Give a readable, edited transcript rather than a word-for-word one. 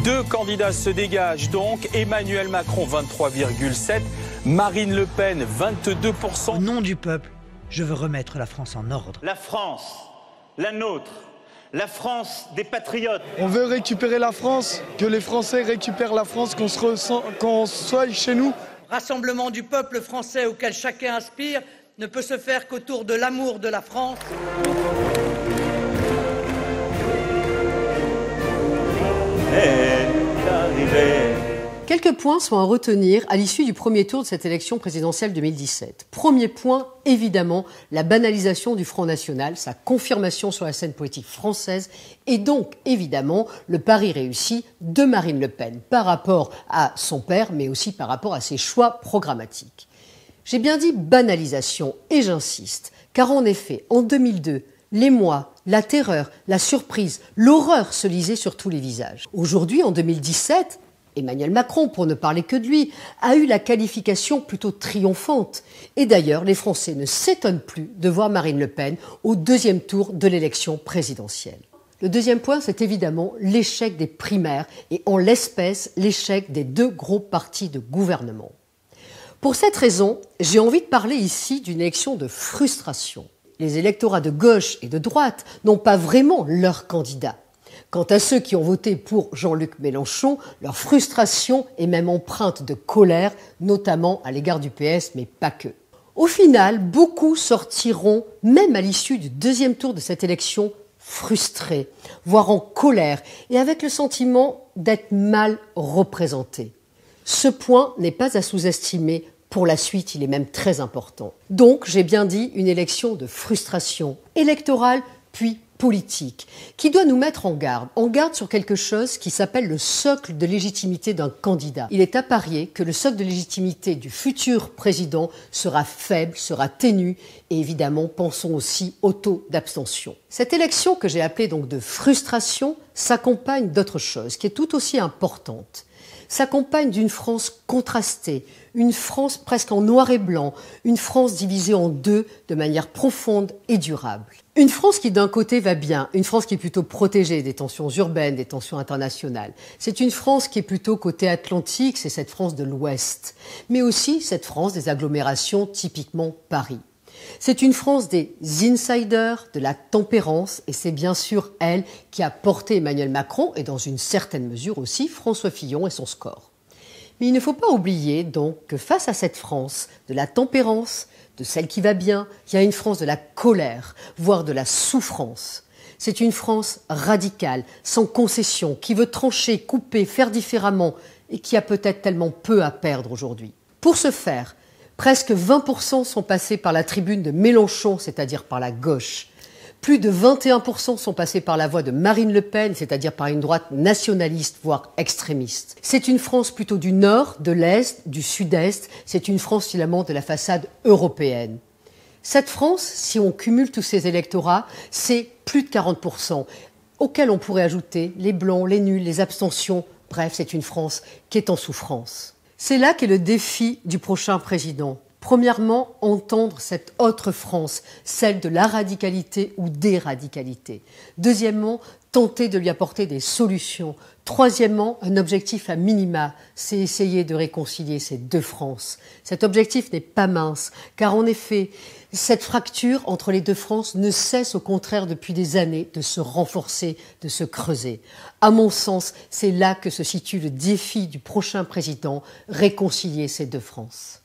Deux candidats se dégagent donc. Emmanuel Macron, 23,7%. Marine Le Pen, 22%. Au nom du peuple, je veux remettre la France en ordre. La France, la nôtre, la France des patriotes. On veut récupérer la France, que les Français récupèrent la France, qu'on soit chez nous. Rassemblement du peuple français auquel chacun aspire ne peut se faire qu'autour de l'amour de la France. Quelques points sont à retenir à l'issue du premier tour de cette élection présidentielle 2017. Premier point, évidemment, la banalisation du Front National, sa confirmation sur la scène politique française et donc, évidemment, le pari réussi de Marine Le Pen par rapport à son père, mais aussi par rapport à ses choix programmatiques. J'ai bien dit banalisation, et j'insiste, car en effet, en 2002, l'émoi, la terreur, la surprise, l'horreur se lisaient sur tous les visages. Aujourd'hui, en 2017, Emmanuel Macron, pour ne parler que de lui, a eu la qualification plutôt triomphante. Et d'ailleurs, les Français ne s'étonnent plus de voir Marine Le Pen au deuxième tour de l'élection présidentielle. Le deuxième point, c'est évidemment l'échec des primaires et en l'espèce, l'échec des deux gros partis de gouvernement. Pour cette raison, j'ai envie de parler ici d'une élection de frustration. Les électorats de gauche et de droite n'ont pas vraiment leur candidat. Quant à ceux qui ont voté pour Jean-Luc Mélenchon, leur frustration est même empreinte de colère, notamment à l'égard du PS, mais pas que. Au final, beaucoup sortiront, même à l'issue du deuxième tour de cette élection, frustrés, voire en colère, et avec le sentiment d'être mal représentés. Ce point n'est pas à sous-estimer. Pour la suite, il est même très important. Donc, j'ai bien dit, une élection de frustration électorale, puis politique, qui doit nous mettre en garde sur quelque chose qui s'appelle le socle de légitimité d'un candidat. Il est à parier que le socle de légitimité du futur président sera faible, sera ténu, et évidemment, pensons aussi au taux d'abstention. Cette élection que j'ai appelée donc de frustration s'accompagne d'autre chose, qui est tout aussi importante. S'accompagne d'une France contrastée, une France presque en noir et blanc, une France divisée en deux de manière profonde et durable. Une France qui d'un côté va bien, une France qui est plutôt protégée des tensions urbaines, des tensions internationales. C'est une France qui est plutôt côté Atlantique, c'est cette France de l'Ouest, mais aussi cette France des agglomérations typiquement Paris. C'est une France des insiders, de la tempérance, et c'est bien sûr elle qui a porté Emmanuel Macron et dans une certaine mesure aussi François Fillon et son score. Mais il ne faut pas oublier donc que face à cette France de la tempérance, de celle qui va bien, il y a une France de la colère, voire de la souffrance. C'est une France radicale, sans concession, qui veut trancher, couper, faire différemment et qui a peut-être tellement peu à perdre aujourd'hui. Pour ce faire, presque 20% sont passés par la tribune de Mélenchon, c'est-à-dire par la gauche. Plus de 21% sont passés par la voie de Marine Le Pen, c'est-à-dire par une droite nationaliste, voire extrémiste. C'est une France plutôt du nord, de l'est, du sud-est. C'est une France finalement de la façade européenne. Cette France, si on cumule tous ces électorats, c'est plus de 40%, auxquels on pourrait ajouter les blancs, les nuls, les abstentions. Bref, c'est une France qui est en souffrance. C'est là qu'est le défi du prochain président. Premièrement, entendre cette autre France, celle de la radicalité ou des radicalités. Deuxièmement, tenter de lui apporter des solutions. Troisièmement, un objectif à minima, c'est essayer de réconcilier ces deux Frances. Cet objectif n'est pas mince, car en effet, cette fracture entre les deux Frances ne cesse au contraire depuis des années de se renforcer, de se creuser. À mon sens, c'est là que se situe le défi du prochain président, réconcilier ces deux Frances.